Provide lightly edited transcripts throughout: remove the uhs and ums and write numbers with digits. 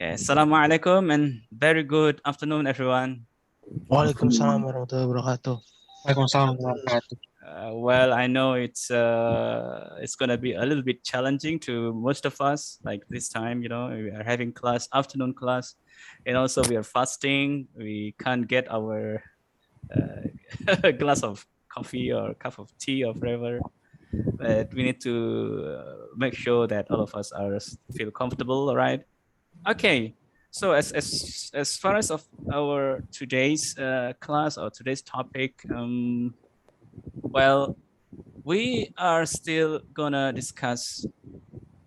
Okay, Assalamu alaikum and very good afternoon, everyone. Waalaikumsalam warahmatullahi wabarakatuh. Waalaikumsalam warahmatullahi Well, I know it's gonna be a little bit challenging to most of us. Like this time, we are having class, afternoon class, and also we are fasting. We can't get our glass of coffee or cup of tea or whatever. But we need to make sure that all of us are feel comfortable, all right? Okay, so as far as of our today's class or today's topic, well, we are still gonna discuss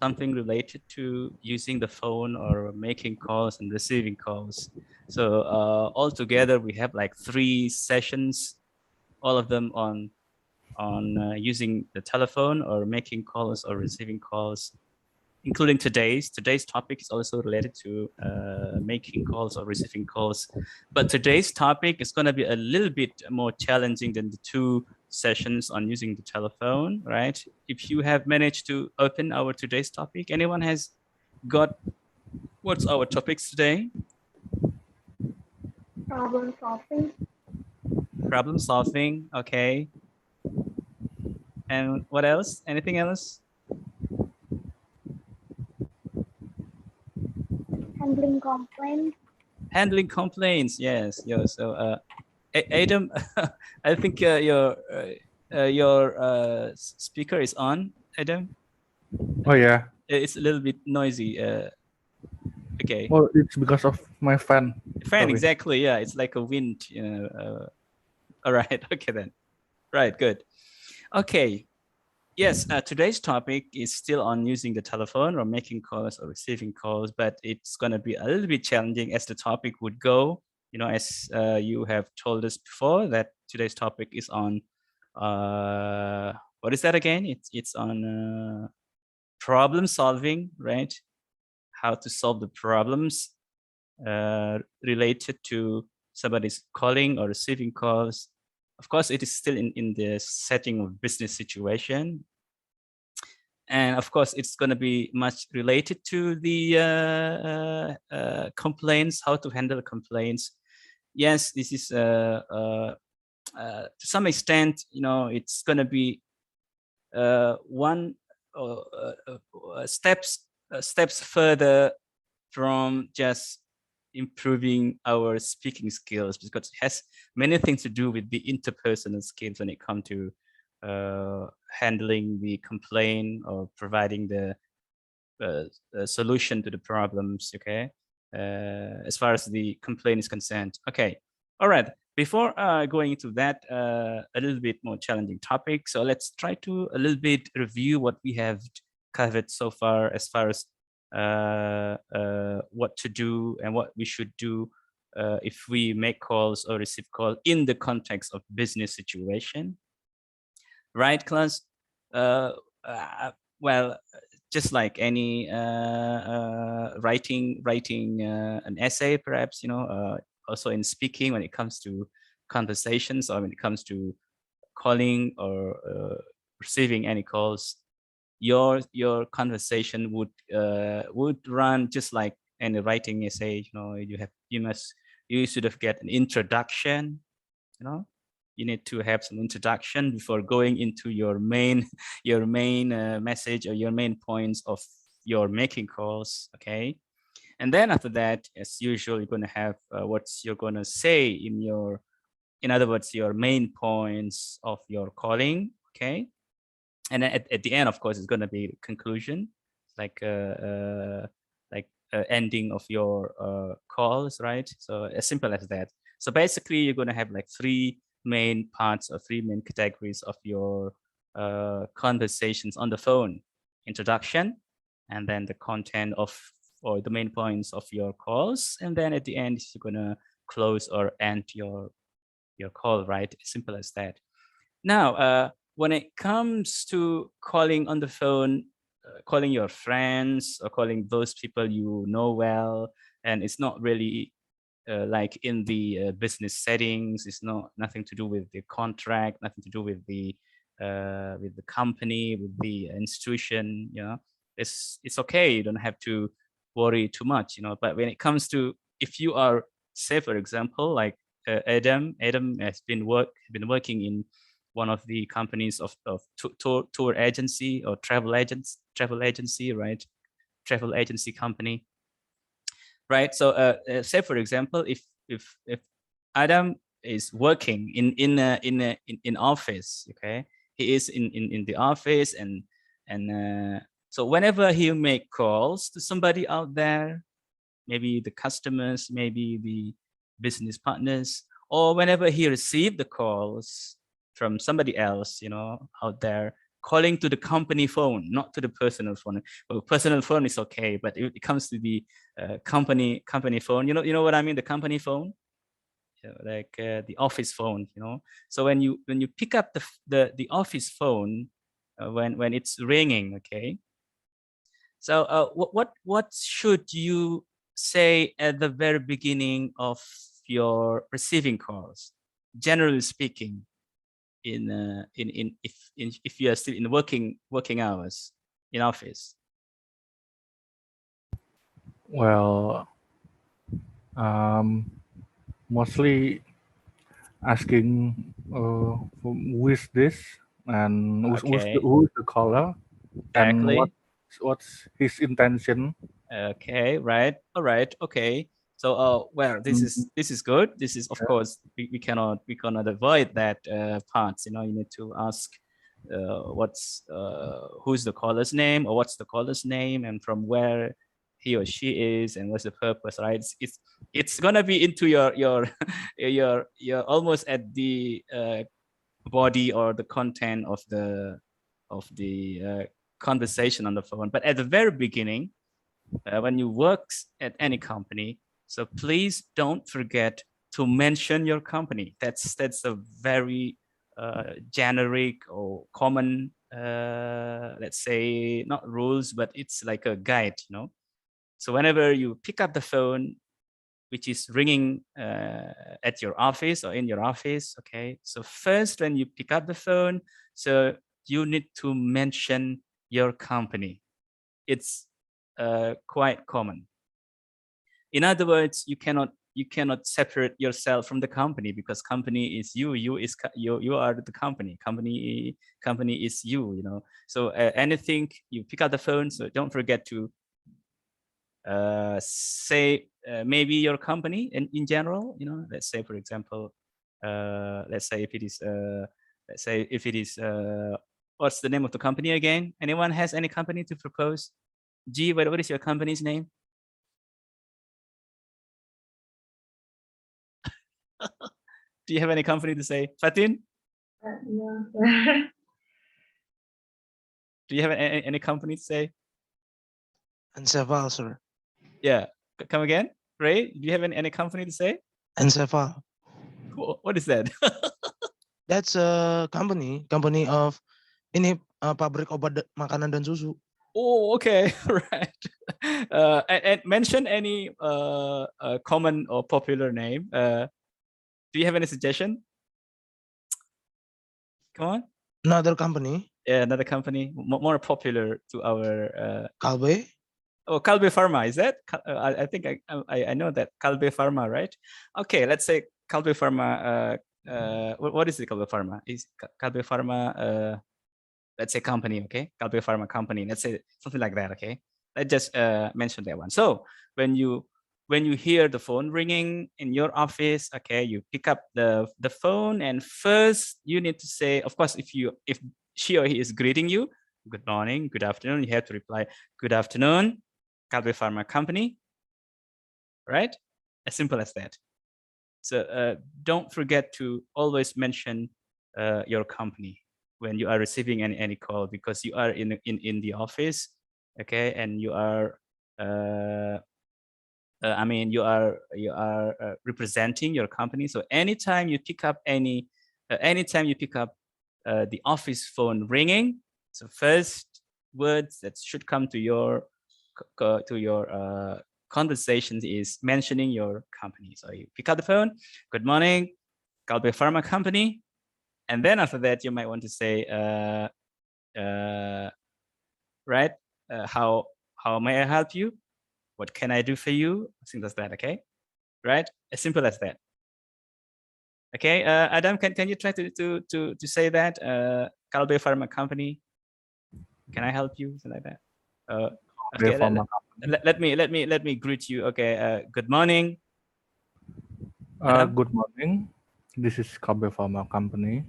something related to using the phone or making calls and receiving calls. So altogether, we have like 3 sessions, all of them on using the telephone or making calls or receiving calls, including today's topic is also related to making calls or receiving calls, but today's topic is going to be a little bit more challenging than the 2 sessions on using the telephone, right? If you have managed to open our today's topic, anyone has got what's our topics today? Problem solving. Problem solving. Okay, and what else? Anything else? Handling complaints. Handling complaints. Yes. So Adam, I think your speaker is on, Adam. Oh yeah. It's a little bit noisy. Okay. Oh, it's because of my fan. Fan, Sorry. exactly. Yeah, it's like a wind. All right. Okay then. Right. Good. Okay. Yes. Today's topic is still on using the telephone or making calls or receiving calls, but it's gonna be a little bit challenging as the topic would go. As you have told us before, that today's topic is on what is that again? It's on problem solving, right? How to solve the problems related to somebody's calling or receiving calls. Of course, it is still in the setting of business situation. And of course, it's going to be much related to the complaints, how to handle complaints. Yes, this is to some extent, it's going to be one steps further from just improving our speaking skills, because it has many things to do with the interpersonal skills when it comes to handling the complaint or providing the solution to the problems. Okay, as far as the complaint is concerned. Okay, all right. Before going into that a little bit more challenging topic, so let's try to a little bit review what we have covered so far as what to do and what we should do if we make calls or receive calls in the context of business situation. Right, class? Well, just like any writing an essay, perhaps, also in speaking, when it comes to conversations or when it comes to calling or receiving any calls, your conversation would run just like any writing essay. You should have get an introduction. You need to have some introduction before going into your main message or your main points of your making calls. Okay, and then after that, as usual, you're going to have what you're going to say in other words, your main points of your calling. Okay, and then at the end, of course, it's going to be conclusion, like ending of your calls, right? So as simple as that. So basically, you're going to have like 3 main parts or 3 main categories of your conversations on the phone: introduction, and then the content of or the main points of your calls, and then at the end, you're going to close or end your call, right? Simple as that. Now, when it comes to calling on the phone, calling your friends or calling those people you know well, and it's not really like in the business settings. It's nothing to do with the contract, nothing to do with the company, with the institution. It's okay. You don't have to worry too much, but when it comes to, if you are, say for example, like Adam has been working in one of the companies of tour agency or travel agency, right? Travel agency company, right? So say for example, if Adam is working in office, okay, he is in the office, and so whenever he make calls to somebody out there, maybe the customers, maybe the business partners, or whenever he received the calls from somebody else, out there, calling to the company phone, not to the personal phone. Well, personal phone is okay, but if it comes to the company phone, you know what I mean, the company phone, like the office phone, So when you pick up the office phone, when it's ringing, okay. So what should you say at the very beginning of your receiving calls, generally speaking, if you are still in working hours in office? Well, mostly asking who is this, and Okay, who's the caller, and exactly. what's his intention. Okay, right. All right. Okay. So, well, this is good. This is, of course, we cannot avoid that part. You need to ask who's the caller's name, or what's the caller's name, and from where he or she is, and what's the purpose, right? It's gonna be into your your almost at the body or the content of the conversation on the phone. But at the very beginning, when you work at any company, so please don't forget to mention your company. That's a very generic or common, let's say, not rules, but it's like a guide, So whenever you pick up the phone, which is ringing at your office or in your office, okay, so first when you pick up the phone, so you need to mention your company. It's quite common. In other words, you cannot separate yourself from the company, because company is you. You are the company. Company is you. So anything you pick up the phone, so don't forget to say maybe your company in general. Let's say, for example, let's say if it is what's the name of the company again? Anyone has any company to propose? G, what is your company's name? Do you have any company to say? Fatin, No. do you have any company to say? Encephal, sir. Yeah, come again. Ray, do you have any company to say? Encephal. What is that? That's a company of ini pabrik obat makanan dan susu. Oh, okay, right. And mention any common or popular name. Do you have any suggestion? Come on. Another company, Yeah, another company more popular to our. Kalbe. Oh, Kalbe Pharma, is that? I think I know that Kalbe Pharma, right? Okay, let's say Kalbe Pharma. What is the Kalbe Pharma? Is Kalbe Pharma? Let's say company, okay? Kalbe Pharma company. Let's say something like that, okay? Let's just mention that one. So when you hear the phone ringing in your office, okay, you pick up the phone, and first you need to say, of course, if she or he is greeting you, good morning, good afternoon, you have to reply, good afternoon, Kalbe Pharma company, right? As simple as that. So don't forget to always mention your company when you are receiving any call, because you are in the office, okay, and you are I mean, you are representing your company. So anytime you pick up the office phone ringing, so first words that should come to your conversations is mentioning your company. So you pick up the phone, good morning, Kalbe Pharma company, and then after that you might want to say, right, how may I help you? What can I do for you? Simple as that. Okay, right? As simple as that. Okay, Adam, can you try to say that? Kalbe Pharma Company, can I help you? Something like that. Okay, Pharma let me greet you. Okay, good morning. Adam? Good morning. This is Kalbe Pharma Company.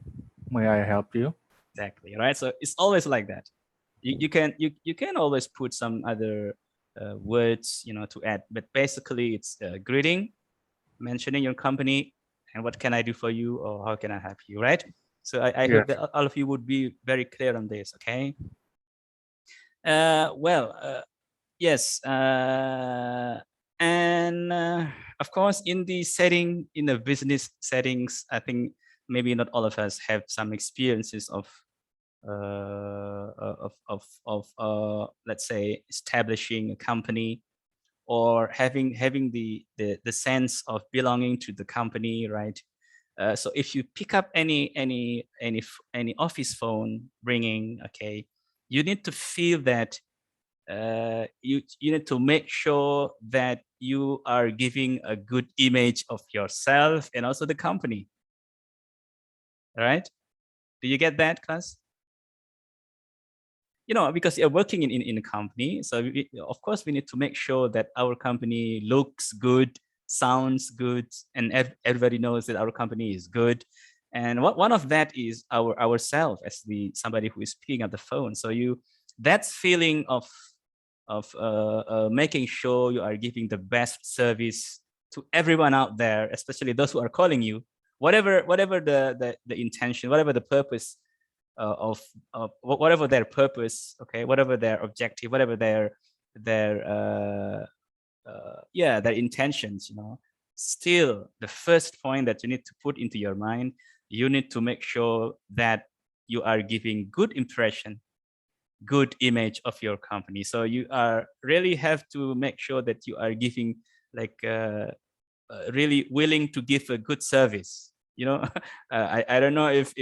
May I help you? Exactly, right? So it's always like that. You can always put some other words, you know, to add, but basically it's greeting, mentioning your company, and what can I do for you, or how can I help you, right? So I hope Yes. that all of you would be very clear on this, okay? Yes, and of course, in the setting, in the business settings, I think maybe not all of us have some experiences of let's say establishing a company, or having the sense of belonging to the company, right? So if you pick up any office phone ringing, okay, you need to feel that you need to make sure that you are giving a good image of yourself and also the company. All right? Do you get that, class? You know, because you're working in a company, so of course we need to make sure that our company looks good, sounds good, and everybody knows that our company is good. And one of that is ourself as somebody who is picking up the phone. So that feeling of making sure you are giving the best service to everyone out there, especially those who are calling you, whatever the intention, whatever the purpose of whatever their purpose, okay, whatever their objective, whatever their intentions, you know, still the first point that you need to put into your mind, you need to make sure that you are giving good impression, good image of your company. So you are really have to make sure that you are giving like really willing to give a good service, you know. I don't know if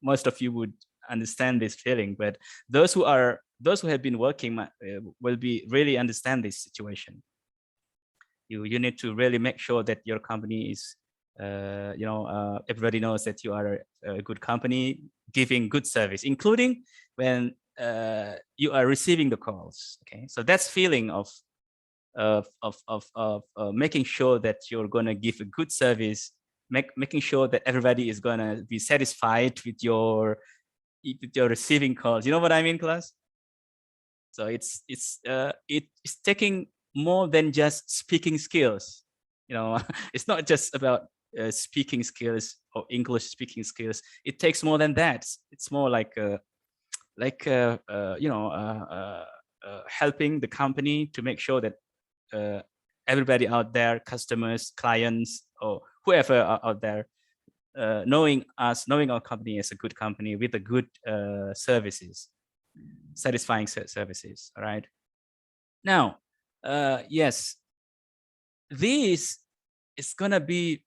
most of you would understand this feeling, but those who have been working will be really understand this situation. You need to really make sure that your company is everybody knows that you are a good company giving good service, including when you are receiving the calls. Okay, so that's feeling of making sure that you're going to give a good service, making sure that everybody is going to be satisfied with your receiving calls. You know what I mean, class? So it's taking more than just speaking skills. You know, it's not just about speaking skills or English speaking skills. It takes more than that. It's more like helping the company to make sure that everybody out there, customers, clients, or whoever out there, knowing our company as a good company with a good services, satisfying services. All right. Now, yes, this is gonna be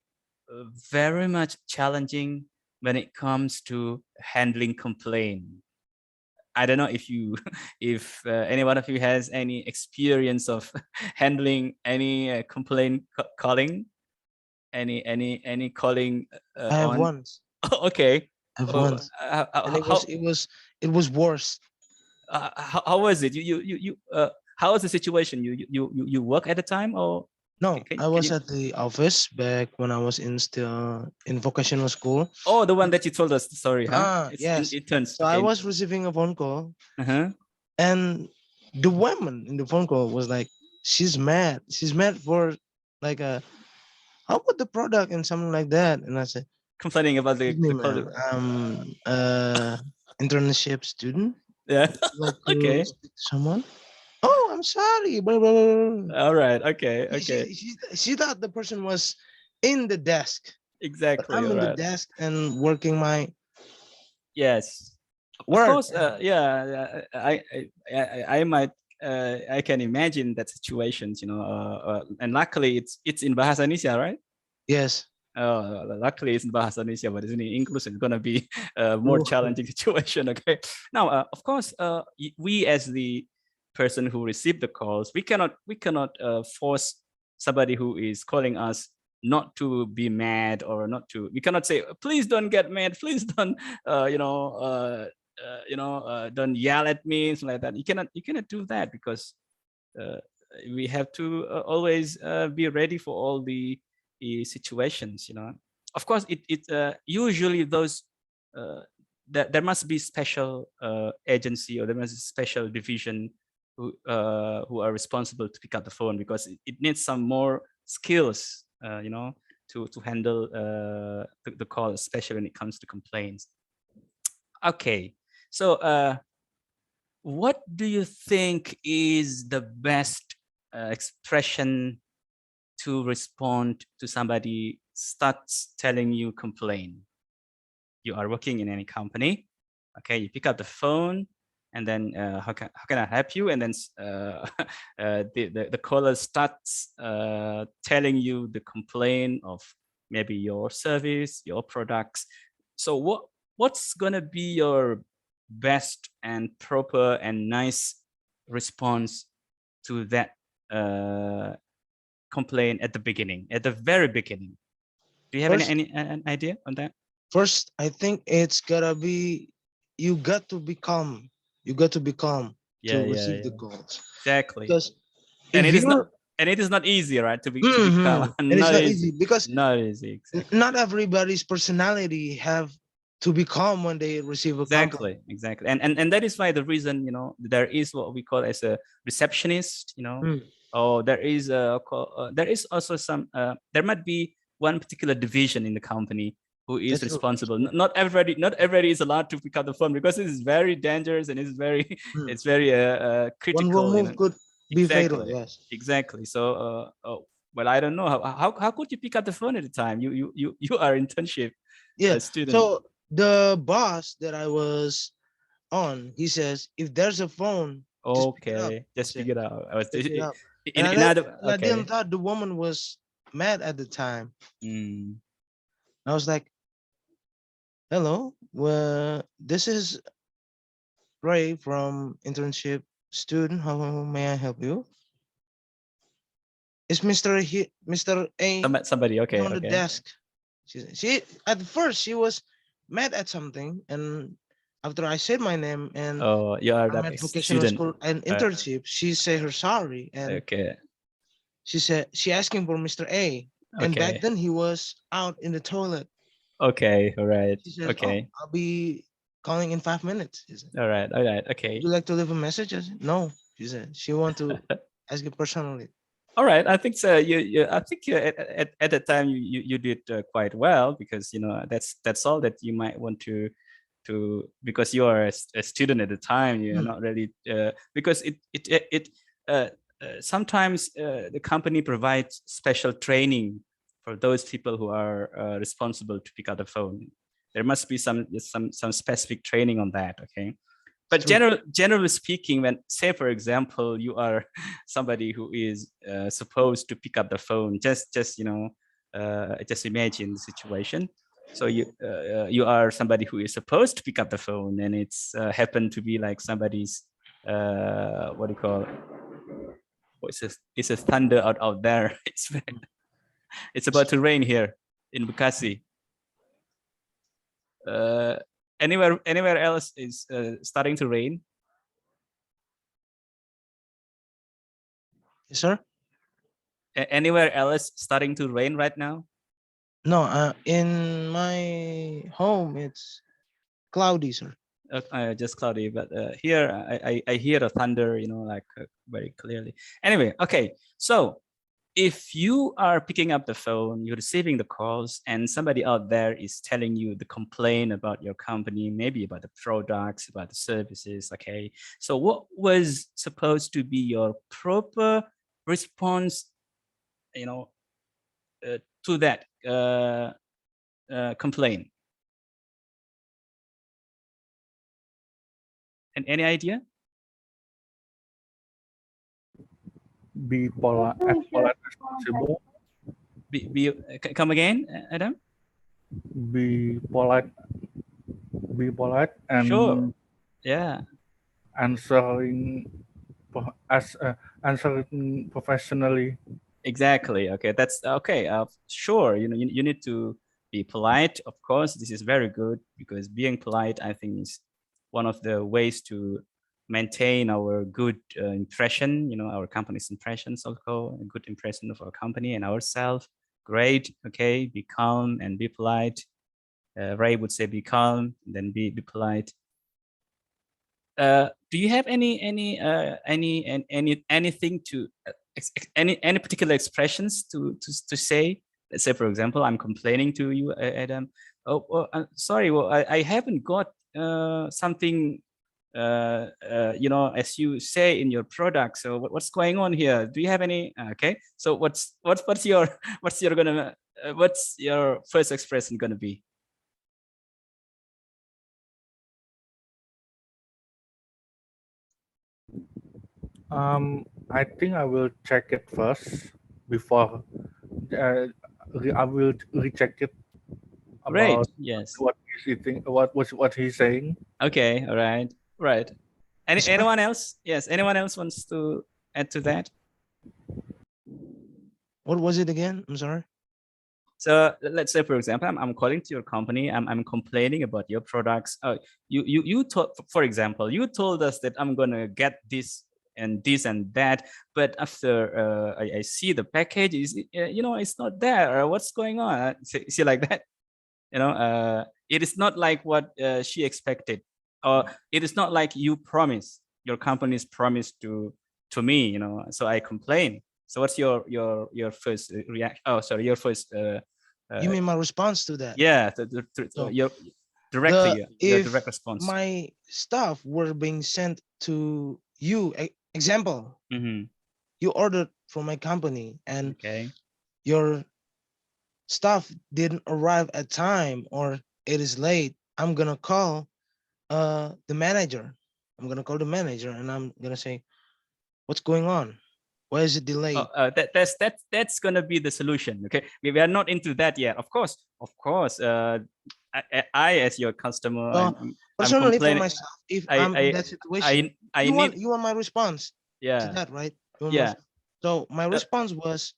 very much challenging when it comes to handling complaint. I don't know if any one of you has any experience of handling any complaint calling, any calling. I have once. Okay. I have once. And it was worse. How was it? How was the situation? You work at the time, or No, can I was you- at the office back when I was still in vocational school. Oh, the one that you told us the story, huh? Yes. It turns. So I was receiving a phone call, Uh-huh. and the woman in the phone call was like, she's mad. She's mad for like how about the product and something like that. And I said, Complaining about the "Excuse me, quality. ma'am, I'm internship student. Yeah. Like to Okay. speak to someone. Oh, I'm sorry. Blah, blah, blah, blah." All right. Okay. She thought the person was in the desk, but Exactly. I'm All in the right. desk and working my Yes. Of work. course. Yeah. I might. I can imagine that situations. You know. And luckily, it's in Bahasa Indonesia, right? Yes. Luckily it's in Bahasa Indonesia, but it's in English. It's gonna be a more Ooh. challenging situation. Okay. Now, of course, we as the person who received the calls. We cannot force somebody who is calling us not to be mad, or not to. We cannot say, please don't get mad, please don't don't yell at me, something like that. You cannot do that, because we have to always be ready for all the situations. Of course, it usually those there must be special agency, or there must be special division who are responsible to pick up the phone, because it needs some more skills, to handle the call, especially when it comes to complaints. Okay, so what do you think is the best expression to respond to somebody starts telling you complain? You are working in any company, okay? You pick up the phone, and then how can I help you? And then the caller starts telling you the complaint of maybe your service, your products. So what's gonna be your best and proper and nice response to that complaint at the beginning, at the very beginning? Do you have First- any idea on that? First, I think it's gotta be, you got to be calm. You got to be calm to receive the calls. Exactly. Because And if it is not easy, right? To be Mhm. calm. And it's not easy, because Not easy. Exactly. not everybody's personality have to be calm when they receive a complaint. Exactly. And that is why the reason, there is what we call as a receptionist, or there is there is also some there might be one particular division in the company who is That's true. responsible. Not everybody is allowed to pick up the phone, because it is very dangerous, and it's very it's very critical. One wrong move could be fatal. Exactly. Yes. Exactly. So well, I don't know how could you pick up the phone at the time? You are internship Yeah. student. So the boss that I was on, he says, if there's a phone, just pick it up. Okay, just That's pick it up. I was Pick it up. in And another. I Okay. didn't thought the woman was mad at the time. Mm. I was like, hello, well, this is Ray from internship student. How may I help you? Is Mr. A Somebody. Okay. on the Okay. desk? She at first she was mad at something, and after I said my name and Oh, you are I'm that at vocational student. school and internship, she said her sorry, and Okay. she said she asking for Mr. A. And back Okay. then he was out in the toilet. Okay. All right. She says, Okay. "Oh, I'll be calling in 5 minutes." She said, All right. All right. "Would Okay. you like to leave a message?" I said, "No." She said she want to ask you personally. All right. I think so. I think at that time you did quite well, because that's all that you might want to because you are a student at the time. You're not really because it sometimes the company provides special training for those people who are responsible to pick up the phone. There must be some specific training on that. Okay. But generally speaking, when, say, for example, you are somebody who is supposed to pick up the phone, just imagine the situation. So you are somebody who is supposed to pick up the phone, and it's happened to be like somebody's what do you call? It's a thunder out there. It's about to rain here in Bekasi. Anywhere else is starting to rain? Yes, sir. Anywhere else starting to rain right now? No, in my home it's cloudy, sir. Just cloudy, but here I hear a thunder, like very clearly. Anyway, okay. So if you are picking up the phone, you're receiving the calls, and somebody out there is telling you the complaint about your company, maybe about the products, about the services, okay? So what was supposed to be your proper response, to that complaint? And any idea? Be polite, as polite as possible. Come again, Adam? Be polite. Be polite and Sure. Yeah. answering answer professionally. Exactly. Okay, that's okay. Sure. You need to be polite. Of course, this is very good because being polite, I think, is one of the ways to maintain our good impression. Our company's impressions, also a good impression of our company and ourselves. Great. Okay, be calm and be polite. Ray would say, be calm, then be polite. Do you have anything to any particular expressions to say? Let's say, for example, I'm complaining to you, Adam. Sorry, well, I haven't got something as you say in your product. So what's going on here? Do you have any? Okay, so what's your what's your first expression gonna be? I think I will check it first before I will recheck it Great. about Yes. what what he's saying. Okay. All right. Right. Respect. Anyone else? Yes. Anyone else wants to add to that? What was it again? I'm sorry. So let's say, for example, I'm calling to your company. I'm complaining about your products. You told, for example, you told us that I'm gonna get this and this and that, but after I see the package, it's not there. What's going on? See like that? It is not like what she expected, or it is not like you promised. Your company's promised to me. So I complain. So what's your first reaction? Oh, sorry, your first. You mean my response to that? Yeah, So your directly your if direct response. my stuff were being sent to you, example, Mm-hmm. you ordered from my company and Okay. your stuff didn't arrive at time or it is late, I'm gonna call the manager. I'm gonna call the manager and I'm gonna say, what's going on? Why is it delayed? That's gonna be the solution. Okay, we are not into that yet. Of course. I as your customer, I'm Personally, for complaining. myself, if I'm in that situation, I you need. want my response to Yeah. that, right? You want Yeah. So my That- response was,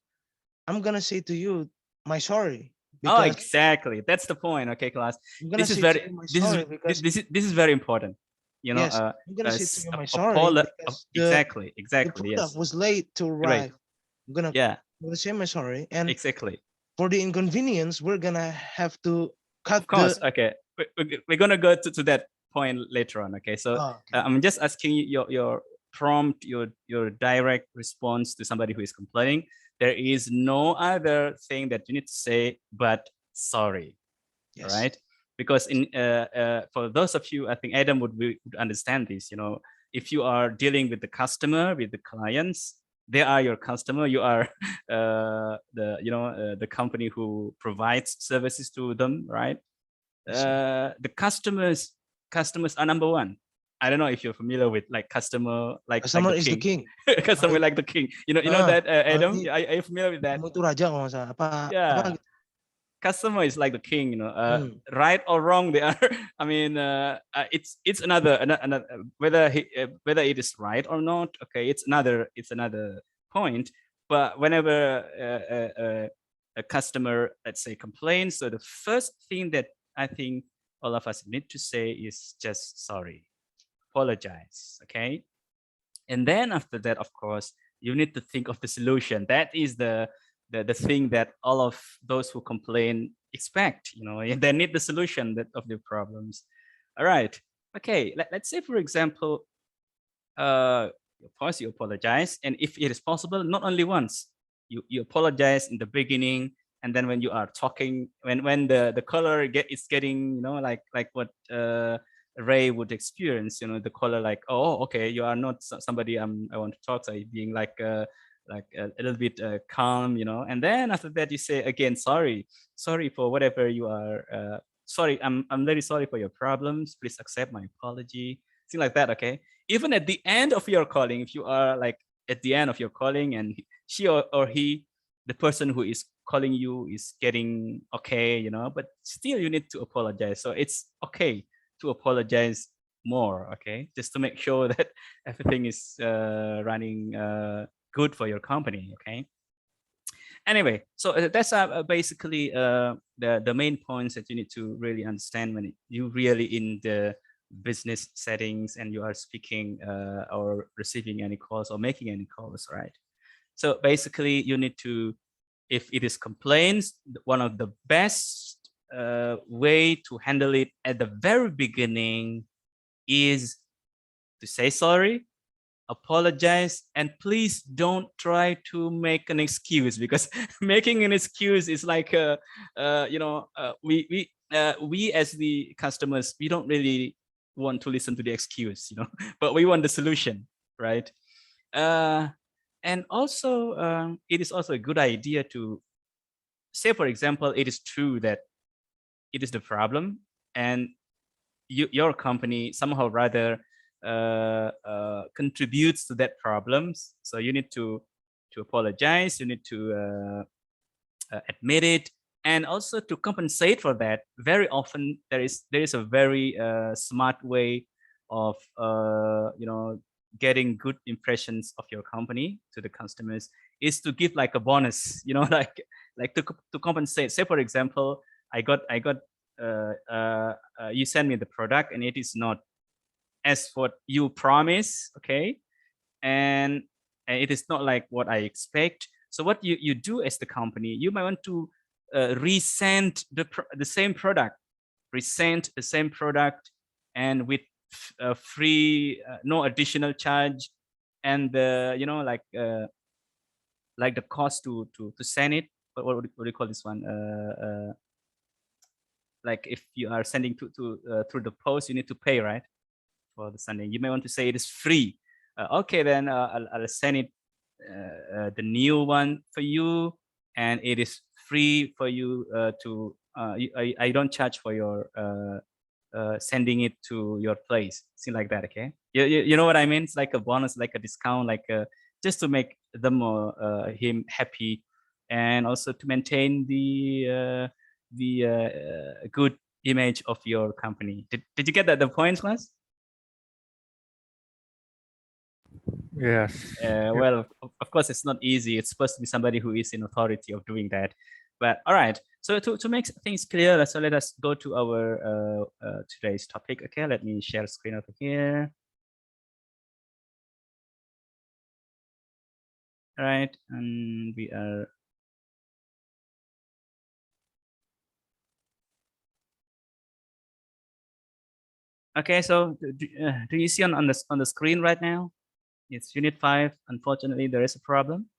I'm gonna say to you, my sorry, Oh, because exactly. That's the point. Okay, class. I'm gonna This is say to very. you my This is sorry because this is very important. yes, I'm gonna say to you my sorry Apolo. because Exactly. the Exactly. product Yes. was late to Great. arrive. Yeah. I'm gonna say my sorry, and Exactly. for the inconvenience, we're gonna have to cut Of course. Okay. We're gonna go to that point later on. Okay. So okay. I'm just asking you your prompt, your direct response to somebody who is complaining. There is no other thing that you need to say but sorry. Yes. Right? Because for those of you, I think Adam would understand this. If you are dealing with the customer, with the clients, they are your customer. You are the company who provides services to them, right? The customers are number one. I don't know if you're familiar with like customer, like Customer the is the king. customer like the king. You know that Adam? ini Are you familiar with that? kamu itu raja kalau nggak salah. Apa Yeah. gitu. Customer is like the king, right or wrong, they are. I mean, it's another whether it is right or not. Okay, it's another point. But whenever a customer, let's say, complains, so the first thing that I think all of us need to say is just sorry, apologize. Okay, and then after that, of course, you need to think of the solution. That is the thing that all of those who complain expect. They need the solution of their problems. All right. Okay. Let's say, for example, of course you apologize, and if it is possible, not only once, you apologize in the beginning, and then when you are talking, when the caller is getting, like what Ray would experience, the caller like, oh, okay, you are not somebody I want to talk, so being like a little bit calm, and then after that you say again, sorry for whatever you are, sorry, I'm very sorry for your problems, please accept my apology, thing like that. Okay, even at the end of your calling, if you are like at the end of your calling and she or he, the person who is calling you, is getting okay, but still you need to apologize. So it's okay to apologize more, okay, just to make sure that everything is running good for your company, okay. Anyway, so that's basically the main points that you need to really understand when you really in the business settings and you are speaking or receiving any calls or making any calls, right? So basically you need to, if it is complaints, one of the best way to handle it at the very beginning is to say sorry, apologize, and please don't try to make an excuse, because making an excuse is like we as the customers, we don't really want to listen to the excuse, but we want the solution, right? And also it is also a good idea to say, for example, it is true that it is the problem and your company somehow rather contributes to that problems. So you need to apologize, you need to admit it, and also to compensate for that. Very often there is a very smart way of getting good impressions of your company to the customers, is to give like a bonus, like to compensate. Say for example, I got you send me the product and it is not as what you promise, okay, and it is not like what I expect. So what you do as the company, you might want to resend the same product, resend the same product, and with free, no additional charge, and like the cost to send it. What do you call this one? Like if you are sending through the post, you need to pay, right, for the sending. You may want to say it is free. Okay, then I'll send it the new one for you, and it is free for you to. I don't charge for your sending it to your place, something like that. Okay, you know what I mean? It's like a bonus, like a discount, like just to make them him happy, and also to maintain the good image of your company. Did you get that the points, class? Yes. Well, of course, it's not easy. It's supposed to be somebody who is in authority of doing that. But all right. So to make things clear, so let us go to our today's topic. Okay, let me share screen over here. All right, and we are. Okay, so do you see on the screen right now? It's Unit 5. Unfortunately, there is a problem.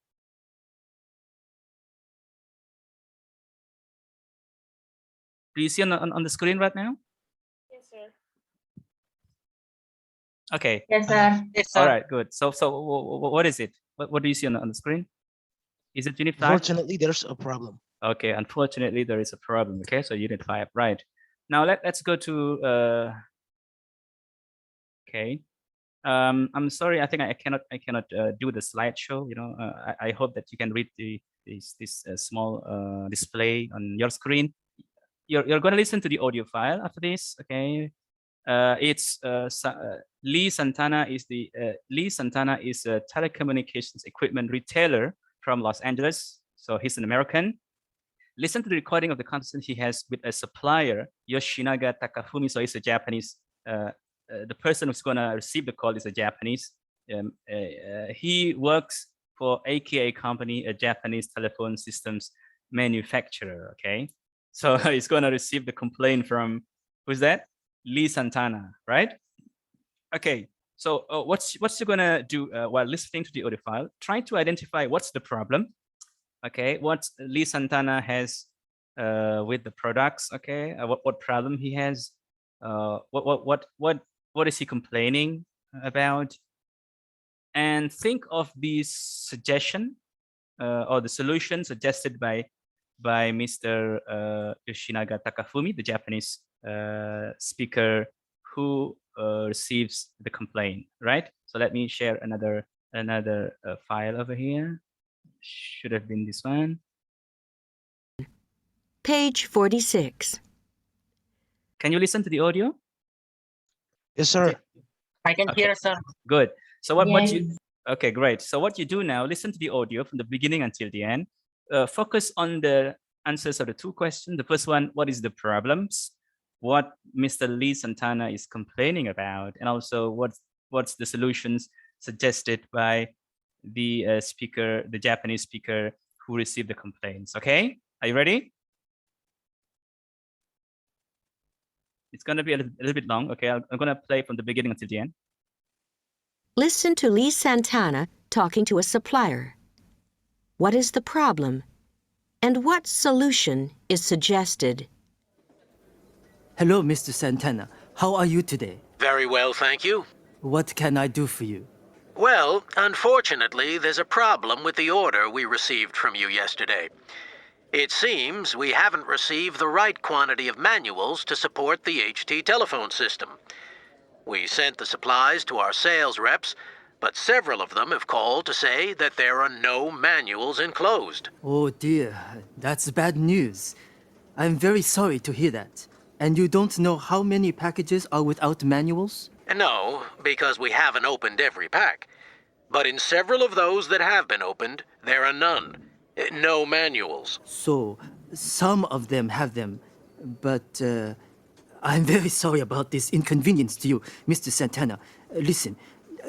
Do you see on the screen right now? Yes, sir. Okay. Yes, sir. Yes, All right. Good. So what is it? What do you see on the screen? Is it Unit 5? Unfortunately, there's a problem. Okay. Unfortunately, there is a problem. Okay. So Unit 5. Right. Now let's go to. Okay. I'm sorry. I think I cannot do the slideshow. I hope that you can read this small display on your screen. You're going to listen to the audio file after this. Okay. It's Lee Santana is a telecommunications equipment retailer from Los Angeles. So he's an American. Listen to the recording of the conversation he has with a supplier, Yoshinaga Takafumi. So he's a Japanese. The person who's going to receive the call is a Japanese. He works for AKA Company, a Japanese telephone systems manufacturer. Okay, so he's going to receive the complaint from, who's that? Lee Santana, right? Okay, so what's you gonna do while listening to the audio file? Try to identify what's the problem. Okay, what Lee Santana has with the products. Okay, what problem he has? What is he complaining about? And think of the suggestion or the solution suggested by Mr. Yoshinaga Takafumi, the Japanese speaker who receives the complaint, right? So let me share another file over here. Should have been this one. Page 46. Can you listen to the audio? Yes, sir. I can Okay. hear, sir. Good. So what Yes. you okay, great. So what you do now, listen to the audio from the beginning until the end. Focus on the answers of the two questions. The first one, what is the problems? What Mr. Lee Santana is complaining about, and also what's the solutions suggested by the speaker, the Japanese speaker who received the complaints. Okay, are you ready? It's going to be a little bit long. Okay, I'm going to play from the beginning until the end. Listen to Lee Santana talking to a supplier. What is the problem? And what solution is suggested? Hello, Mr. Santana. How are you today? Very well, thank you. What can I do for you? Well, unfortunately, there's a problem with the order we received from you yesterday. It seems we haven't received the right quantity of manuals to support the HT telephone system. We sent the supplies to our sales reps, but several of them have called to say that there are no manuals enclosed. Oh dear, that's bad news. I'm very sorry to hear that. And you don't know how many packages are without manuals? No, because we haven't opened every pack. But in several of those that have been opened, there are none. No manuals. So, some of them have them, but I'm very sorry about this inconvenience to you, Mr. Santana. Listen,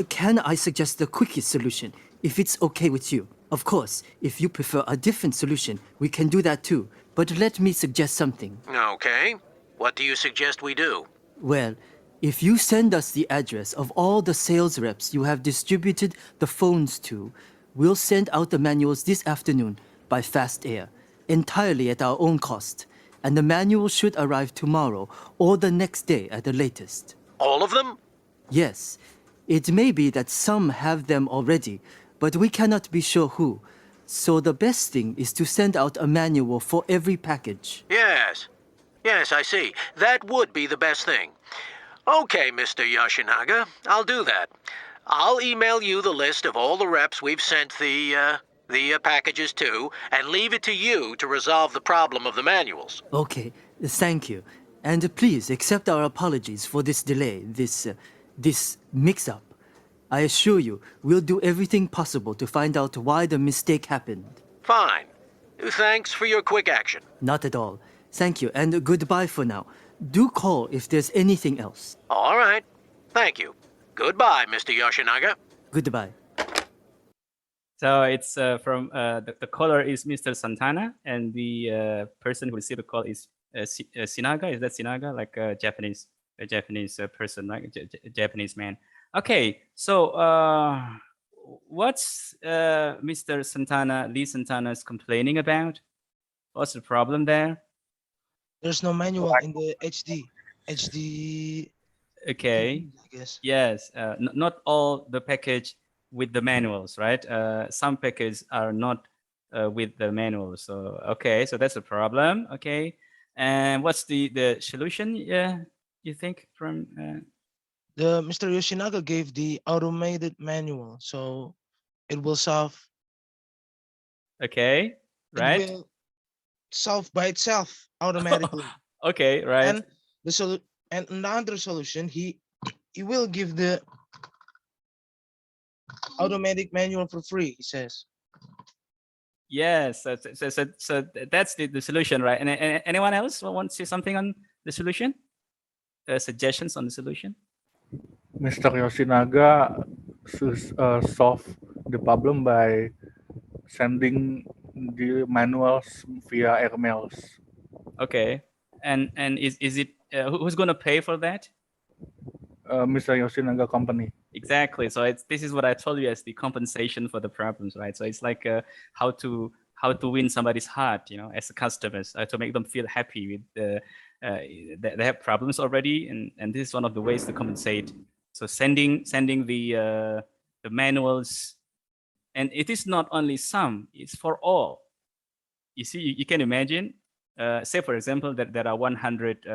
can I suggest the quickest solution, if it's okay with you? Of course, if you prefer a different solution, we can do that too. But let me suggest something. Okay. What do you suggest we do? Well, if you send us the address of all the sales reps you have distributed the phones to, we'll send out the manuals this afternoon by fast air, entirely at our own cost. And the manual should arrive tomorrow or the next day at the latest. All of them? Yes, it may be that some have them already, but we cannot be sure who. So the best thing is to send out a manual for every package. Yes. Yes, I see. That would be the best thing. Okay, Mr. Yoshinaga, I'll do that. I'll email you the list of all the reps we've sent the packages to, and leave it to you to resolve the problem of the manuals. Okay, thank you. And please accept our apologies for this delay, this mix-up. I assure you, we'll do everything possible to find out why the mistake happened. Fine. Thanks for your quick action. Not at all. Thank you, and goodbye for now. Do call if there's anything else. All right. Thank you. Goodbye, Mr. Yoshinaga. Goodbye. So it's from the caller is Mr. Santana, and the person who received the call is Sinaga. Is that Sinaga? Like a Japanese person, like a Japanese man. Okay, so what's Mr. Santana, Lee Santana is complaining about? What's the problem there? There's no manual in the HD. Okay. I guess. Yes, not all the package with the manuals, right? Some packages are not with the manuals. So okay, so that's a problem. Okay, and what's the solution? You think from? The Mr. Yoshinaga gave the automated manual, so it will solve. Okay, right. It will solve by itself automatically. Okay, right. And and another solution, he will give the automatic manual for free, he says. Yes, so that's the solution, right? And anyone else want to say something on the solution? Suggestions on the solution? Mr. Yoshinaga solve the problem by sending the manuals via airmails. Okay, and is it who's going to pay for that? Mr. Yoshinaga company. Exactly. So this is what I told you as the compensation for the problems, right? So it's like how to win somebody's heart, you know, as a customers, to make them feel happy with they have problems already, and this is one of the ways to compensate. So sending the manuals, and it is not only some; it's for all. You see, you can imagine. Say for example that there are 100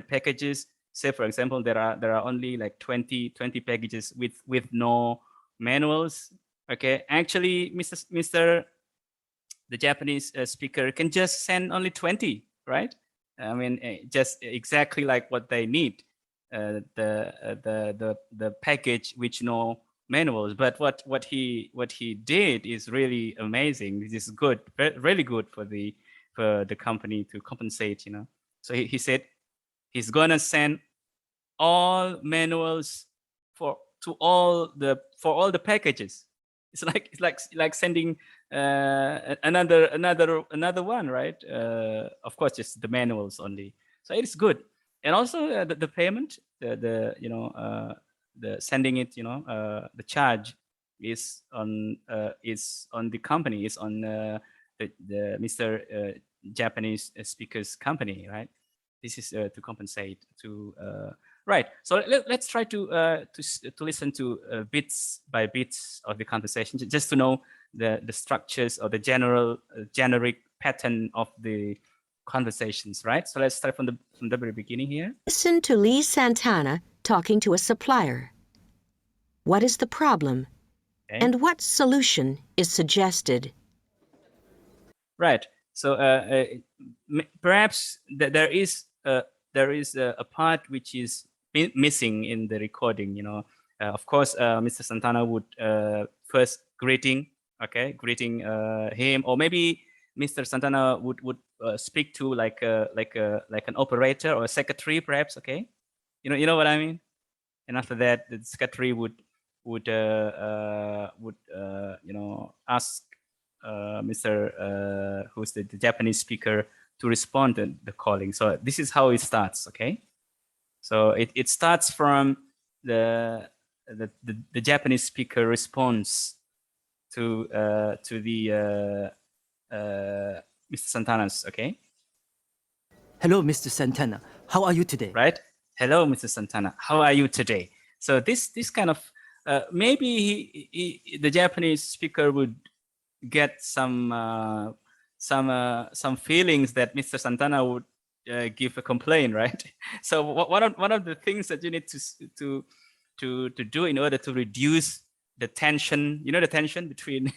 packages. Say for example there are only like 20 packages with no manuals. Okay, actually, Mr. the Japanese speaker can just send only 20, right? I mean, just exactly like what they need. the package which no manuals. But what he did is really amazing. This is good, really good for the company to compensate. You know, so he said he's gonna send all manuals for all the packages. It's like sending another one, right? Of course, just the manuals only. So it's good, and also the payment, the sending it, the charge is on the company, is on the Mr. Japanese speaker's company, right? This is to compensate to. Right. So let's try to listen to bits by bits of the conversation, just to know the structures or the generic pattern of the conversations. Right. So let's start from the very beginning here. Listen to Lee Santana talking to a supplier. What is the problem? Okay. And what solution is suggested? Right. So perhaps there is a part which is missing in the recording. Of course, Mr. Santana would first greeting him, or maybe Mr. Santana would speak to like an operator or a secretary, perhaps. Okay, you know what I mean. And after that, the secretary would ask Mr. Who's the Japanese speaker to respond to the calling. So this is how it starts. Okay. So it starts from the Japanese speaker response to the Mr. Santana's. Okay. Hello, Mr. Santana. How are you today? Right. Hello, Mr. Santana. How are you today? So this kind of maybe the Japanese speaker would get some feelings that Mr. Santana would give a complaint, right? So one of the things that you need to do in order to reduce the tension, the tension between,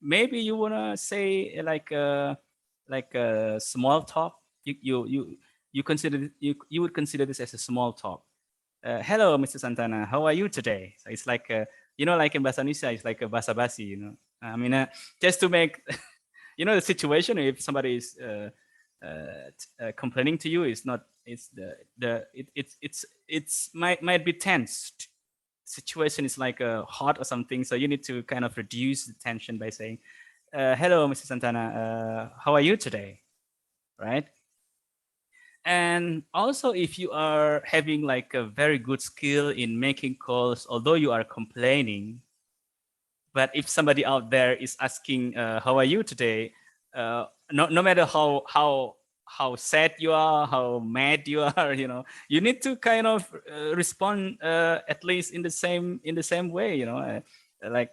maybe you wanna say like a small talk. You would consider this as a small talk. Hello, Mr. Santana. How are you today? So it's like like in Bahasa Indonesia, it's like a basa-basi. I mean, just to make the situation. If somebody is complaining to you, it's might be tensed. Situation is like hot or something, so you need to kind of reduce the tension by saying, "Hello, Mr. Santana. How are you today?" Right? And also, if you are having like a very good skill in making calls, although you are complaining, but if somebody out there is asking, "How are you today?" No matter how sad you are, how mad you are, you need to kind of respond at least in the same way, like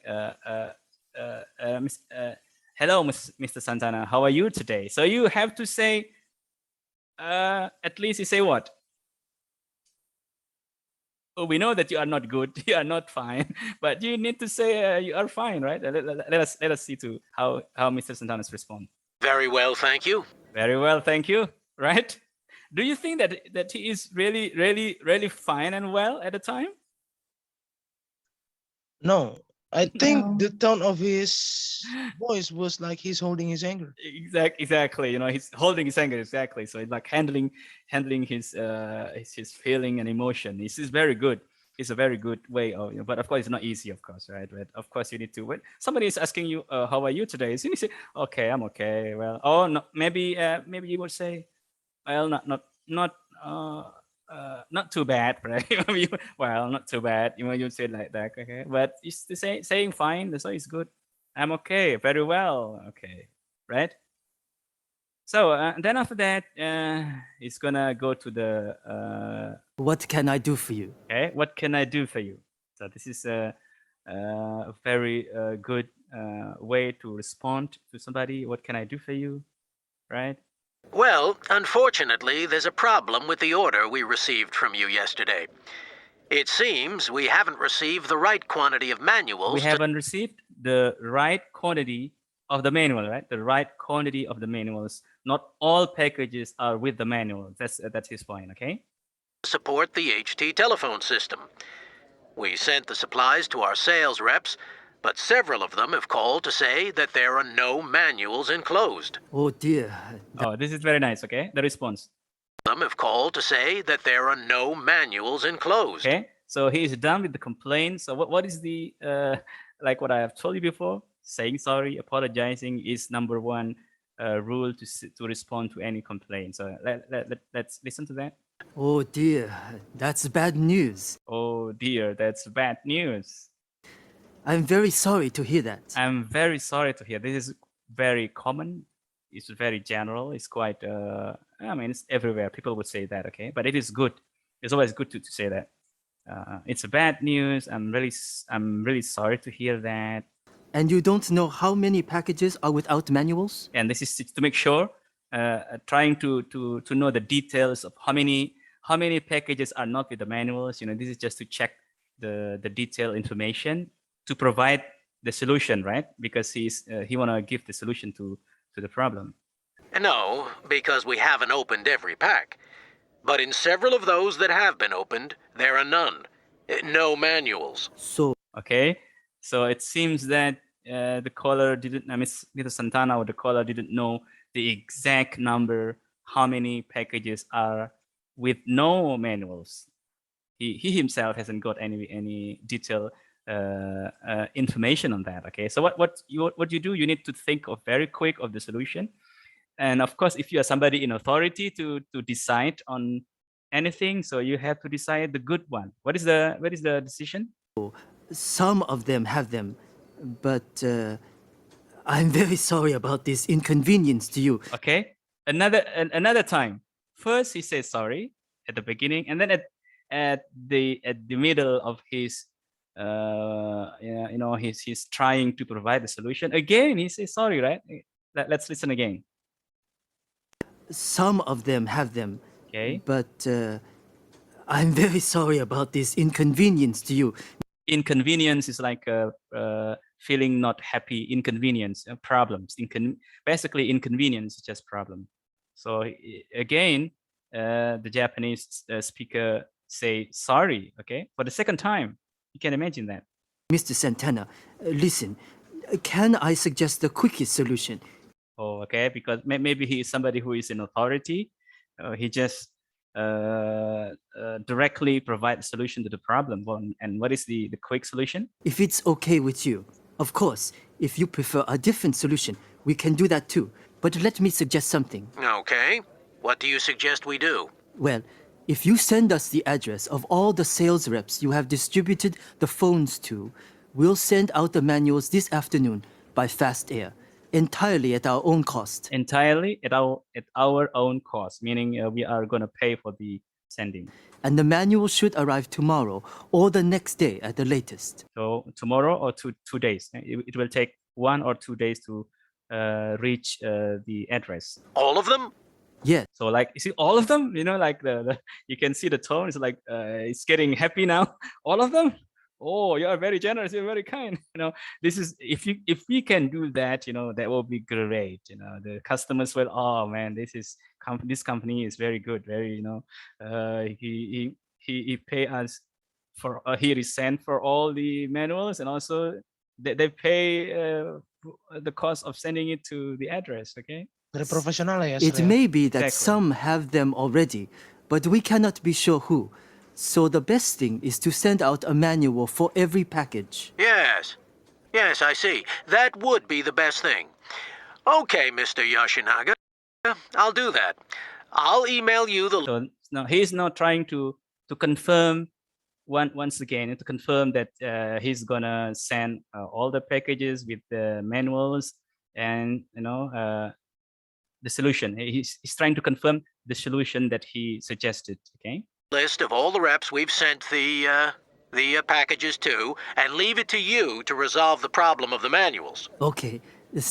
hello, Mr. Santana, how are you today? So you have to say, at least you say what? Oh, we know that you are not good, you are not fine, but you need to say you are fine, right? Let us see to how Mr. Santana's respond. Very well, thank you. Very well, thank you. Right? Do you think that he is really fine and well at the time? No, I think the tone of his voice was like he's holding his anger. Exactly. He's holding his anger. Exactly. So it's like handling his feeling and emotion. This is very good. It's a very good way of, but of course it's not easy, of course, right? But of course you need to, when somebody is asking you, how are you today? So you say, okay, I'm okay. Well, oh no, maybe you would say, well, not too bad, right? Well, not too bad. You say it like that, okay? But it's the saying fine, so it's good. I'm okay, very well, okay, right? So then after that, it's gonna go to the. What can I do for you? Okay, what can I do for you? So this is a very good way to respond to somebody. What can I do for you, right? Well, unfortunately, there's a problem with the order we received from you yesterday. It seems we haven't received the right quantity of manuals. We haven't received the right quantity of the manual, right? The right quantity of the manuals. Not all packages are with the manual. That's his point, okay? support the HT telephone system. We sent the supplies to our sales reps, but several of them have called to say that there are no manuals enclosed. Oh dear. Oh, this is very nice. Okay, the response. Some have called to say that there are no manuals enclosed. Okay, so he is done with the complaint. So what is the like what I have told you before? Saying sorry, apologizing is number one rule to respond to any complaint. So let's listen to that. Oh dear. That's bad news. Oh dear, that's bad news. I'm very sorry to hear that. I'm very sorry to hear. This is very common. It's very general. It's quite. I mean, it's everywhere. People would say that. Okay, but it is good. It's always good to say that. It's a bad news. I'm really sorry to hear that. And you don't know how many packages are without manuals? And this is to make sure, trying to know the details of how many packages are not with the manuals. You know, this is just to check the detailed information to provide the solution, right? Because he wanna give the solution to the problem. No, because we haven't opened every pack. But in several of those that have been opened, there are none. No manuals. So, Okay, so it seems that the caller didn't, Ms. Santana or the caller didn't know the exact number, how many packages are with no manuals. He himself hasn't got any detailed information on that. Okay, so what you do, you need to think of very quick of the solution. And of course, if you are somebody in authority to decide on anything, so you have to decide the good one. What is the decision? some of them have them, but I'm very sorry about this inconvenience to you. Okay, another time. First he says sorry at the beginning, and then at the middle of his he's trying to provide the solution. Again he says sorry, right? Let's listen again. Some of them have them, Okay. but I'm very sorry about this inconvenience to you. Inconvenience is like feeling not happy. Inconvenience, problems. Basically, inconvenience is just problem. So again, the Japanese speaker say sorry. Okay, for the second time. You can imagine that. Mr. Santana, listen, can I suggest the quickest solution? Oh, okay, because maybe he is somebody who is in authority. He just directly provide a solution to the problem. And what is the quick solution? If it's okay with you. Of course, if you prefer a different solution, we can do that too. But let me suggest something. Okay. What do you suggest we do? Well, if you send us the address of all the sales reps you have distributed the phones to, we'll send out the manuals this afternoon by Fast Air, entirely at our own cost. Entirely at our own cost, meaning we are going to pay for the sending. And the manual should arrive tomorrow or the next day at the latest. So tomorrow or 2 days. It will take 1 or 2 days to reach the address. All of them? Yes. So like, you see all of them, like the you can see the tone. It's like it's getting happy now. All of them. Oh, you are very generous. You're very kind. This is if we can do that, that will be great. The customers will. Oh man, this company is very good. Very, he pay us for he resent for all the manuals, and also they pay the cost of sending it to the address. Okay. Very professional ya. It Sir. may be that Exactly. some have them already, but we cannot be sure who. So the best thing is to send out a manual for every package. Yes. Yes, I see. That would be the best thing. Okay, Mr. Yoshinaga. I'll do that. I'll email you the So now he's now trying to confirm once again to confirm that he's gonna send all the packages with the manuals and the solution. He's trying to confirm the solution that he suggested. Okay. list of all the reps we've sent the packages to, and leave it to you to resolve the problem of the manuals. Okay,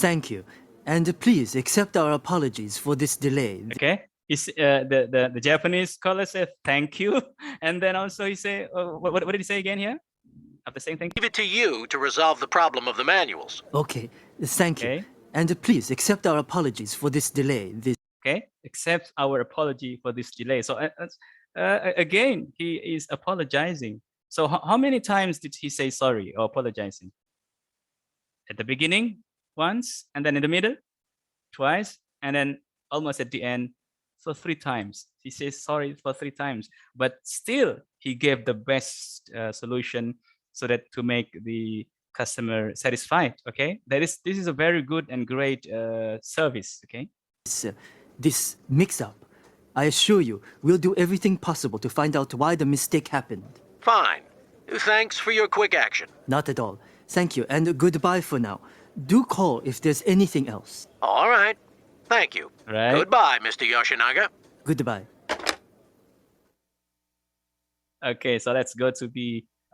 thank you. And please accept our apologies for this delay. Okay. The Japanese caller said thank you, and then also he say what did he say again here? After saying thank you. Leave it to you to resolve the problem of the manuals. Okay, thank you. Okay. And please accept our apologies for this delay. Okay. Accept our apology for this delay. So again, he is apologizing. So how many times did he say sorry or apologizing? At the beginning, once, and then in the middle, twice, and then almost at the end. So 3 times. He says sorry for 3 times, but still he gave the best solution so that to make the customer satisfied. Okay, this is a very good and great service. Okay. This mix-up. I assure you, we'll do everything possible to find out why the mistake happened. Fine. Thanks for your quick action. Not at all. Thank you, and goodbye for now. Do call if there's anything else. All right. Thank you. Right. Goodbye, Mr. Yoshinaga. Goodbye. Okay, so let's go to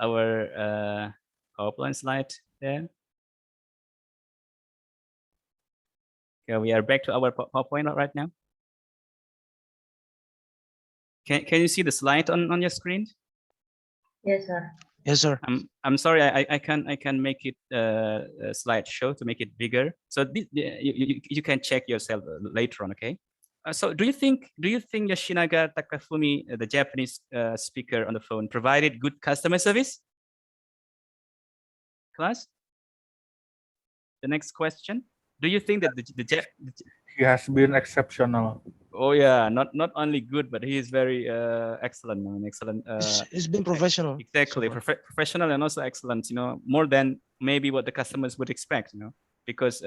our PowerPoint slide there. Okay, we are back to our PowerPoint right now. Can you see the slide on your screen? Yes, sir. Yes, sir. I'm sorry, I can make it a slideshow to make it bigger. So you can check yourself later on. Okay. So do you think Yoshinaga Takafumi, the Japanese speaker on the phone, provided good customer service? Class. The next question. Do you think that He has been exceptional. Oh yeah, not only good, but he is very excellent, man. Excellent. It's been professional. Exactly, so far. professional and also excellent. More than maybe what the customers would expect. Because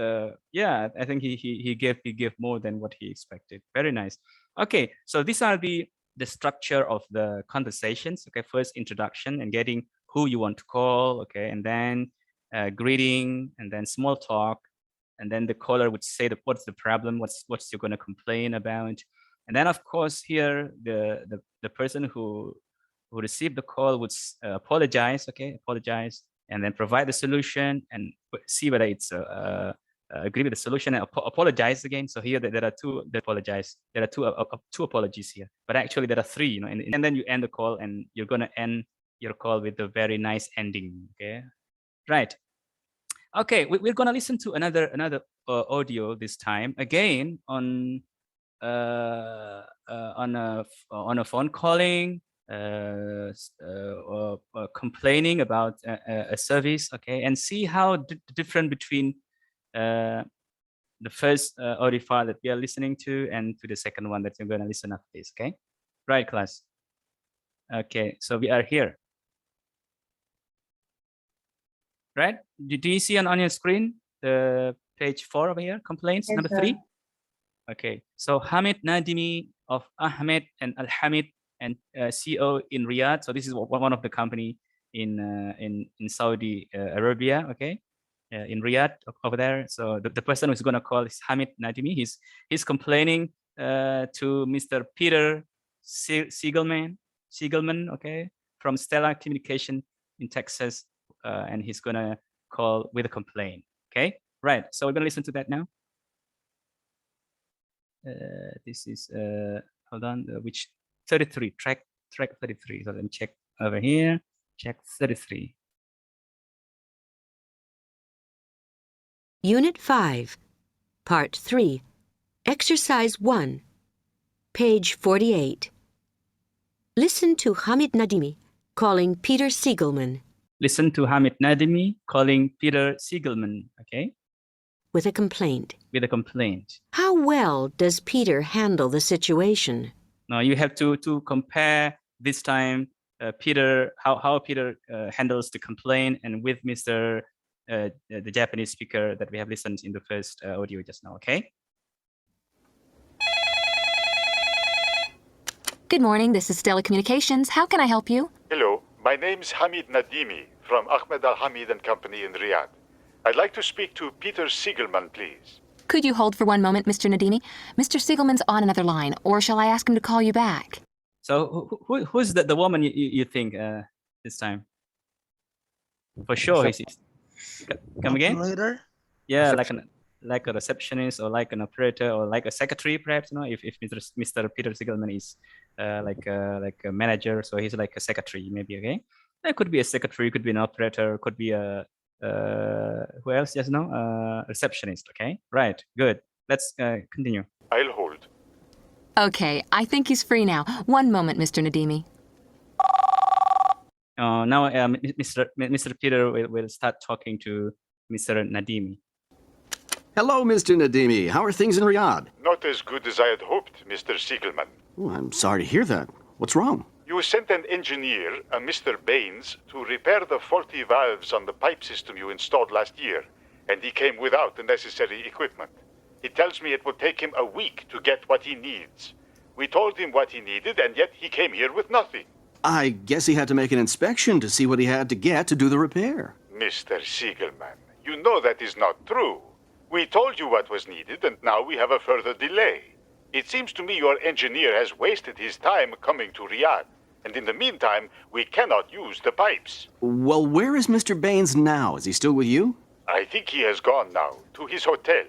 yeah, I think he gave more than what he expected. Very nice. Okay, so these are the structure of the conversations. Okay, first introduction and getting who you want to call. Okay, and then greeting, and then small talk. And then the caller would say what's the problem, what's you're going to complain about, and then of course here the person who received the call would apologize, and then provide the solution and see whether it's agree with the solution and apologize again. So here there are two apologize. There are two apologies here, but actually there are 3. And then you end the call, and you're going to end your call with a very nice ending. Okay, right. Okay, we're gonna listen to another audio this time, again on a phone calling, or complaining about a service. Okay, and see how different between the first audio file that we are listening to and to the second one that you're gonna listen after this. Okay, right, class. Okay, so we are here. Right? Do you see on your screen the page 4 over here? Complaints Yes, number sir. 3. Okay. So Hamid Nadimi of Ahmed and Al Hamid and CEO in Riyadh. So this is one of the company in Saudi Arabia. Okay, in Riyadh over there. So the person who's gonna call is Hamid Nadimi. He's complaining to Mr. Peter Siegelman. Okay, from Stellar Communication in Texas. And he's gonna call with a complaint. Okay, right. So we're gonna listen to that now. This is hold on, which 33 track 33. So let me check over here. Check 33. Unit 5, Part 3, Exercise 1, page 48. Listen to Hamid Nadimi calling Peter Siegelman. Listen to Hamid Nadimi calling Peter Siegelman, okay? With a complaint. With a complaint. How well does Peter handle the situation? Now you have to compare this time Peter, how Peter handles the complaint, and with Mr. The Japanese speaker that we have listened in the first audio just now, okay? Good morning, this is Stellar Communications. How can I help you? Hello, my name is Hamid Nadimi from Ahmed Al Hamid and Company in Riyadh. I'd like to speak to Peter Siegelman, please. Could you hold for one moment, Mr. Nadimi? Mr. Siegelman's on another line, or shall I ask him to call you back? So who's the woman you think this time? For sure, come again? Operator? Yeah, like a receptionist or like an operator or like a secretary, perhaps. If Mr. Peter Siegelman is like a manager, so he's like a secretary, maybe. Okay, that could be a secretary, could be an operator, could be a who else? Yes, no, receptionist. Okay, right, good. Let's continue. I'll hold. Okay, I think he's free now. One moment, Mr. Nadimi. Now, Mr. Peter will start talking to Mr. Nadimi. Hello, Mr. Nadimi. How are things in Riyadh? Not as good as I had hoped, Mr. Siegelman. Oh, I'm sorry to hear that. What's wrong? You sent an engineer, a Mr. Baines, to repair the faulty valves on the pipe system you installed last year, and he came without the necessary equipment. He tells me it will take him a week to get what he needs. We told him what he needed, and yet he came here with nothing. I guess he had to make an inspection to see what he had to get to do the repair. Mr. Siegelman, you know that is not true. We told you what was needed, and now we have a further delay. It seems to me your engineer has wasted his time coming to Riyadh, and in the meantime, we cannot use the pipes. Well, where is Mr. Baines now? Is he still with you? I think he has gone now, to his hotel.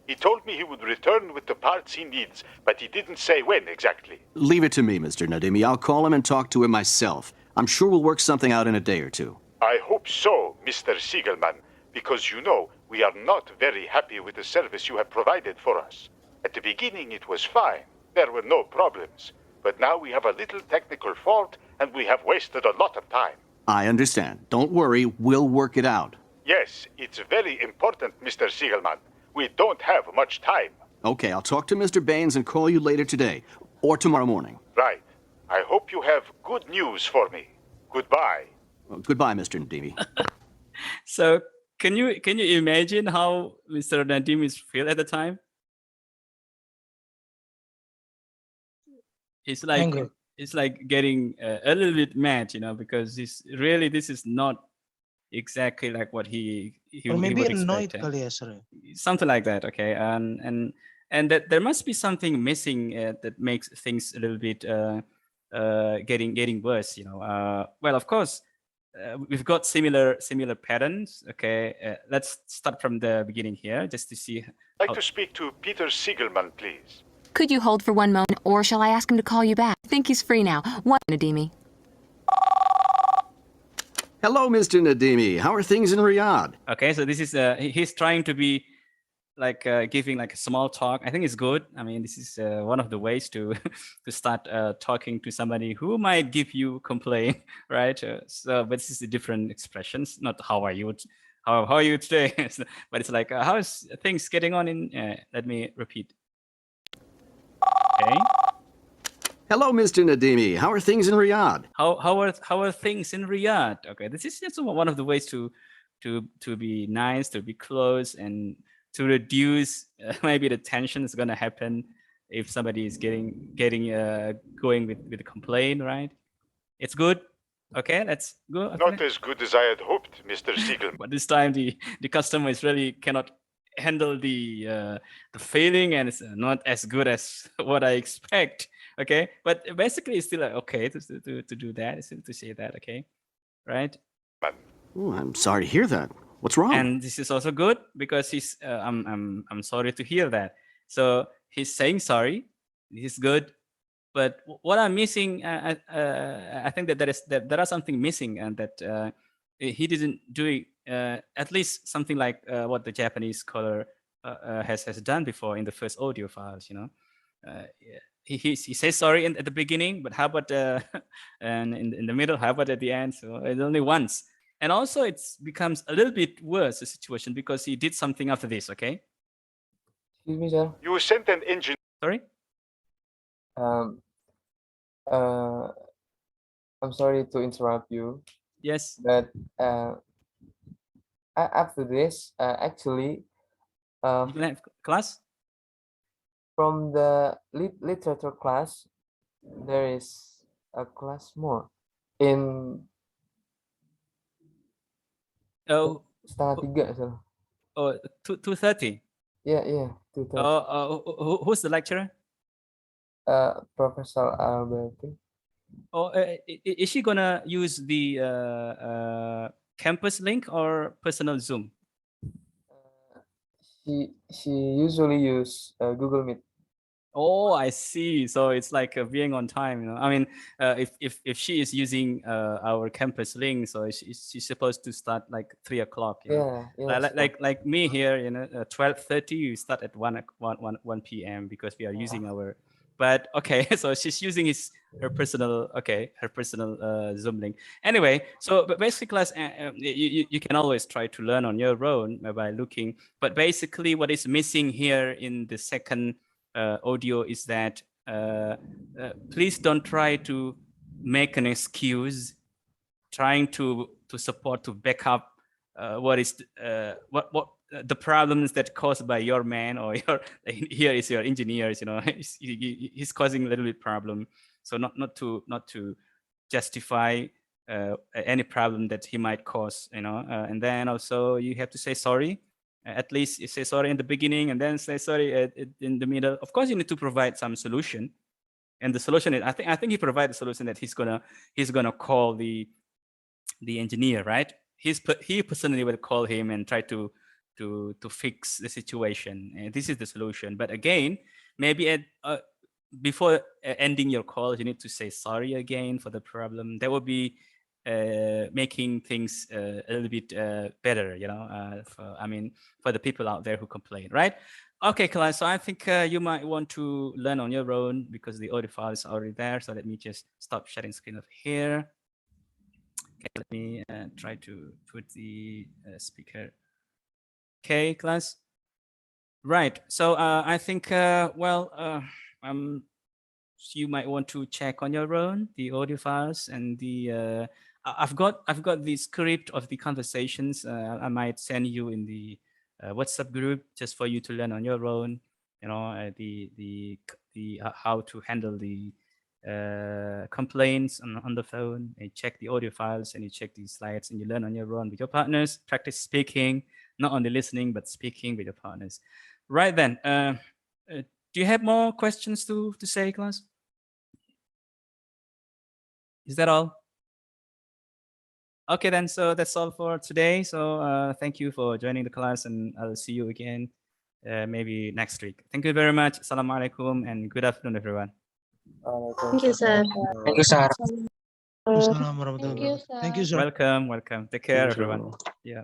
He told me he would return with the parts he needs, but he didn't say when exactly. Leave it to me, Mr. Nadimi. I'll call him and talk to him myself. I'm sure we'll work something out in a day or two. I hope so, Mr. Siegelman, because you know, we are not very happy with the service you have provided for us. At the beginning, it was fine. There were no problems. But now we have a little technical fault, and we have wasted a lot of time. I understand. Don't worry. We'll work it out. Yes, it's very important, Mr. Siegelman. We don't have much time. Okay, I'll talk to Mr. Baines and call you later today. Or tomorrow morning. Right. I hope you have good news for me. Goodbye. Well, goodbye, Mr. Nadimi. So can you imagine how Mr. Nadimi feel at the time? It's like Anger. it's like getting a little bit mad, because this is not exactly like what he Or maybe would annoyed expect. kali ya, sir. Something like that, okay. And that there must be something missing that makes things a little bit getting worse, well, of course, we've got similar patterns, okay. Let's start from the beginning here just to see. I'd like to speak to Peter Siegelman, please. Could you hold for one moment, or shall I ask him to call you back? I think he's free now. One, Nadimi. Hello, Mr. Nadimi. How are things in Riyadh? Okay, so this is he's trying to be like giving like a small talk. I think it's good. I mean, this is one of the ways to to start talking to somebody who might give you complaint, right? But this is the different expressions. Not how are you, how are you today? But it's like how's things getting on in? Let me repeat. Okay. Hello, Mr. Nadimi. How are things in Riyadh? How are things in Riyadh? Okay, this is just one of the ways to be nice, to be close, and to reduce maybe the tension is going to happen if somebody is getting going with a complaint, right? It's good. Okay, let's go. Okay. Not as good as I had hoped, Mr. Siegelman. But this time the customer is really cannot handle the feeling, and it's not as good as what I expect. Okay, but basically it's still okay to do that, to say that, okay, right? Oh, I'm sorry to hear that. What's wrong? And this is also good because he's I'm sorry to hear that. So he's saying sorry. This is good, but what I'm missing, I think that there are something missing, and that he didn't do it, at least something like what the Japanese caller has done before in the first audio files. He says sorry at the beginning, but how about and in the middle? How about at the end? So it's only once. And also it becomes a little bit worse, the situation, because he did something after this, okay? Excuse me, sir. You sent an engineer. Sorry? I'm sorry to interrupt you. Yes. But after this, actually, class? From the literature class, there is a class more in setengah tiga, sir. Oh, 2:30. Yeah, 2:30. Who's the lecturer? Professor Alberti. Oh, is she gonna use the campus link or personal Zoom? She usually use Google Meet. Oh, I see. So it's like being on time. I mean, if she is using our campus link, so she's supposed to start like 3 o'clock. Yeah. Like me here, 12:30. You start at 1 p.m. because we are using our But okay, so she's using her personal Zoom link. Anyway, so but basically, class, you can always try to learn on your own by looking. But basically, what is missing here in the second audio is that please don't try to make an excuse, trying to support, to back up what the problems that caused by your man, or here is your engineers, he's causing a little bit problem. So not to justify any problem that he might cause, and then also you have to say sorry. At least you say sorry in the beginning, and then say sorry in the middle. Of course, you need to provide some solution, and the solution is, I think he provided the solution that he's gonna call the engineer, right? He personally will call him and try to fix the situation, and this is the solution. But again, maybe before ending your call, you need to say sorry again for the problem. That will be making things a little bit better, for the people out there who complain, right? Okay, class. So I think you might want to learn on your own because the audio file is already there. So let me just stop sharing screen over here. Okay, let me try to put the speaker. Okay, class. Right. So I think you might want to check on your own the audio files and the. I've got the script of the conversations. I might send you in the WhatsApp group just for you to learn on your own. The how to handle the complaints on the phone, and check the audio files, and you check the slides, and you learn on your own with your partners. Practice speaking, not only listening, but speaking with your partners. Right then, do you have more questions to say, class? Is that all? Okay then, so that's all for today. So thank you for joining the class, and I'll see you again maybe next week. Thank you very much. Assalamualaikum and good afternoon, everyone. Thank you, sir. Thank you, sir. Thank you, sir. Thank you, sir. Welcome. Take care, everyone. Yeah.